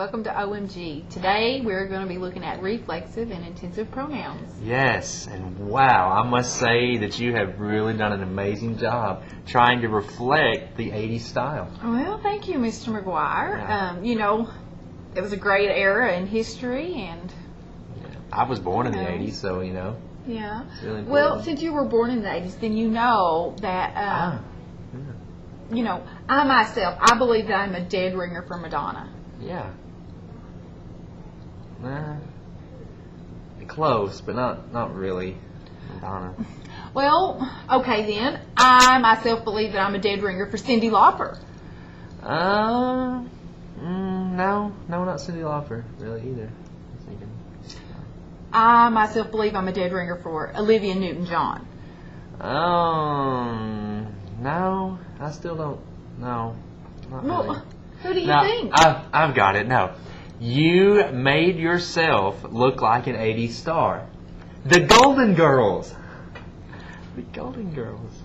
welcome to OMG. Today we're going to be looking at reflexive and intensive pronouns. Yes, and wow, I must say that you have really done an amazing job trying to reflect the 80s style. Well, thank you, Mr. McGuire. Yeah. It was a great era in history, and I was born in the 80s, so yeah. It's really important. Well, since you were born in the 80s, then you know that I myself, I believe that I'm a dead ringer for Madonna. Yeah. Close, but not really Madonna. Well, okay then. I myself believe that I'm a dead ringer for Cyndi Lauper. No, not Cyndi Lauper, really either. I'm thinking. I myself believe I'm a dead ringer for Olivia Newton-John. No, I still don't. No, not really. Well, who do you No, think? I've got it. No, you made yourself look like an 80s star. The Golden Girls. The Golden Girls.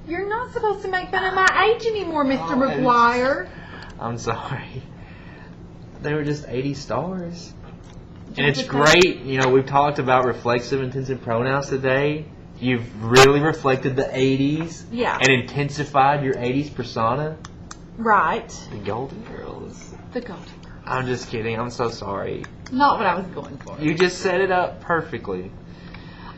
You're not supposed to make fun of my age anymore, Mr. McGuire. I'm sorry. They were just 80 stars. And it's great, we've talked about reflexive intensive pronouns today. You've really reflected the 80s. Yeah. And intensified your 80s persona. Right. The Golden Girls. The Golden Girls. I'm just kidding. I'm so sorry. Not what I was going for. You just set it up perfectly.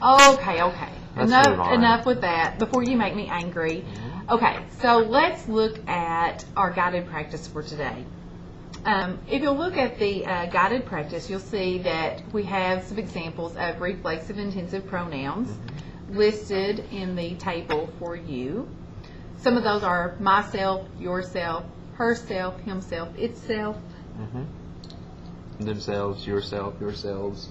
Okay. Let's move on. Enough with that before you make me angry. Okay, so let's look at our guided practice for today. If you'll look at the guided practice, you'll see that we have some examples of reflexive intensive pronouns listed in the table for you. Some of those are myself, yourself, herself, himself, itself. Themselves, yourself, yourselves.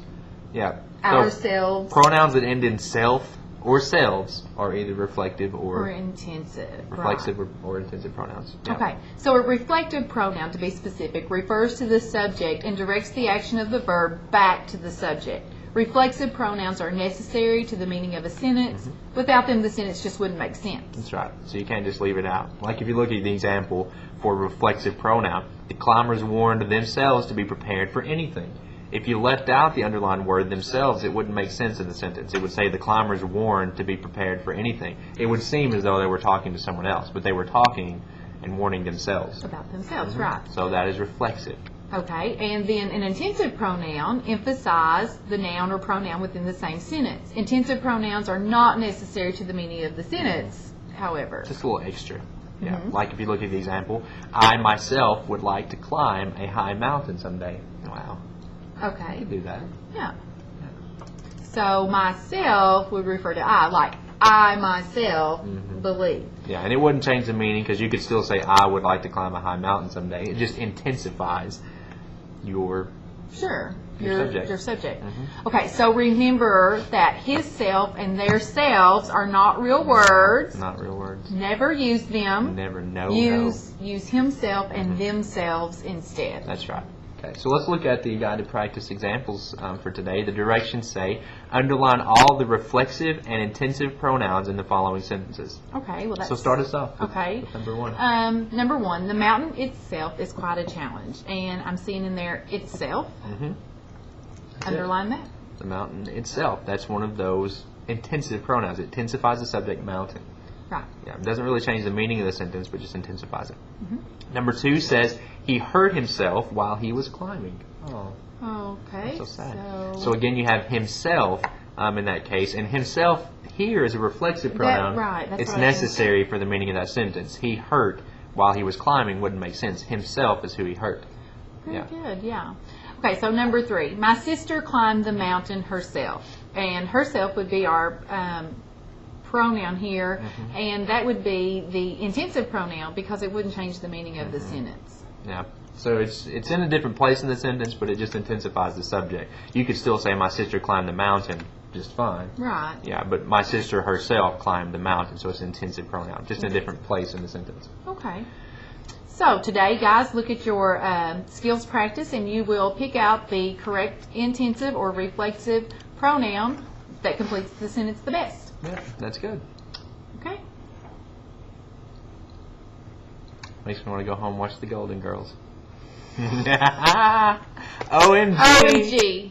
Yeah. Ourselves. So, pronouns that end in self or selves are either reflective or intensive. Reflexive right. or intensive pronouns. Yeah. Okay, so a reflective pronoun, to be specific, refers to the subject and directs the action of the verb back to the subject. Reflexive pronouns are necessary to the meaning of a sentence. Without them, the sentence just wouldn't make sense. That's right. So you can't just leave it out. Like if you look at the example for a reflexive pronoun, the climbers warned themselves to be prepared for anything. If you left out the underlined word themselves, it wouldn't make sense in the sentence. It would say the climbers warned to be prepared for anything. It would seem as though they were talking to someone else, but they were talking and warning themselves. About themselves, right. So that is reflexive. Okay, and then an intensive pronoun emphasizes the noun or pronoun within the same sentence. Intensive pronouns are not necessary to the meaning of the sentence, however. Just a little extra. Yeah. Like if you look at the example, I myself would like to climb a high mountain someday. Wow. Okay. You could do that. Yeah. So myself would refer to I, like I myself believe. Yeah, and it wouldn't change the meaning because you could still say I would like to climb a high mountain someday. It just intensifies your subject. Your subject. Okay, so remember that his self and their selves are not real words. Not real words. Never use them. Never Use himself and themselves instead. That's right. Okay, so let's look at the guided practice examples for today. The directions say, underline all the reflexive and intensive pronouns in the following sentences. Okay, well that's... So start us off with, okay. with number one. Number one, the mountain itself is quite a challenge. And I'm seeing in there itself. Underline that. The mountain itself. That's one of those intensive pronouns. It intensifies the subject mountain. Right. Yeah, it doesn't really change the meaning of the sentence, but just intensifies it. Number two says, he hurt himself while he was climbing. Oh. Okay. That's so sad. So again, you have himself in that case, and himself here is a reflexive pronoun. Right. That's it's necessary for the meaning of that sentence. He hurt while he was climbing wouldn't make sense. Himself is who he hurt. Very good, yeah. Okay, so number three, my sister climbed the mountain herself. And herself would be our pronoun here, and that would be the intensive pronoun because it wouldn't change the meaning of the sentence. Yeah. So it's in a different place in the sentence, but it just intensifies the subject. You could still say my sister climbed the mountain just fine. Right. Yeah, but my sister herself climbed the mountain, so it's an intensive pronoun, just in a different place in the sentence. Okay. So today, guys, look at your skills practice, and you will pick out the correct intensive or reflexive pronoun that completes the sentence the best. Yeah, that's good. Okay. Makes me want to go home and watch the Golden Girls. OMG. OMG.